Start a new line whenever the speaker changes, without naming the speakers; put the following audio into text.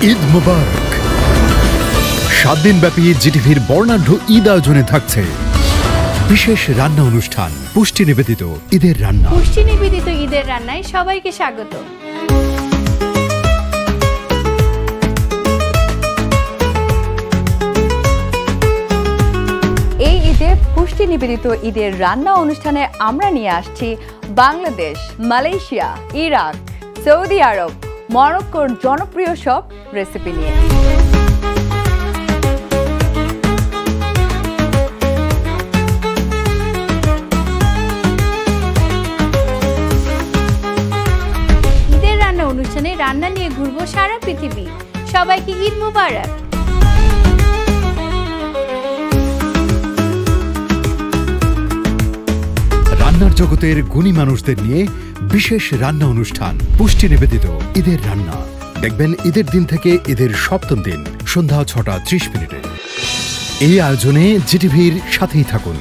ঈদ মুবারক। 7 দিনব্যাপী জিটিভির বর্ণাঢ্য ঈদ আয়োজনে থাকছে বিশেষ রান্না অনুষ্ঠান পুষ্টি নিবেদিত ঈদের রান্না।
পুষ্টি নিবেদিত ঈদের রান্নায় সবাইকে স্বাগত। এই ঈদে পুষ্টি নিবেদিত ঈদের রান্না অনুষ্ঠানে আমরা নিয়ে আসছি বাংলাদেশ, মালয়েশিয়া, ইরাক, সৌদি আরব, মরক্কোর জনপ্রিয় সব রেসিপি নিয়ে। ঈদের রান্না অনুষ্ঠানে রান্না নিয়ে ঘুরবো সারা পৃথিবী। সবাইকে ঈদ মুবারক।
রান্নার জগতের গুণী মানুষদের নিয়ে বিশেষ রান্না অনুষ্ঠান পুষ্টি নিবেদিত ঈদের রান্না। দেখবেন ঈদের দিন থেকে ঈদের 7ম দিন সন্ধ্যা 6টা 30 মিনিটে। এই আয়োজনে জিটিভির সাথেই থাকুন।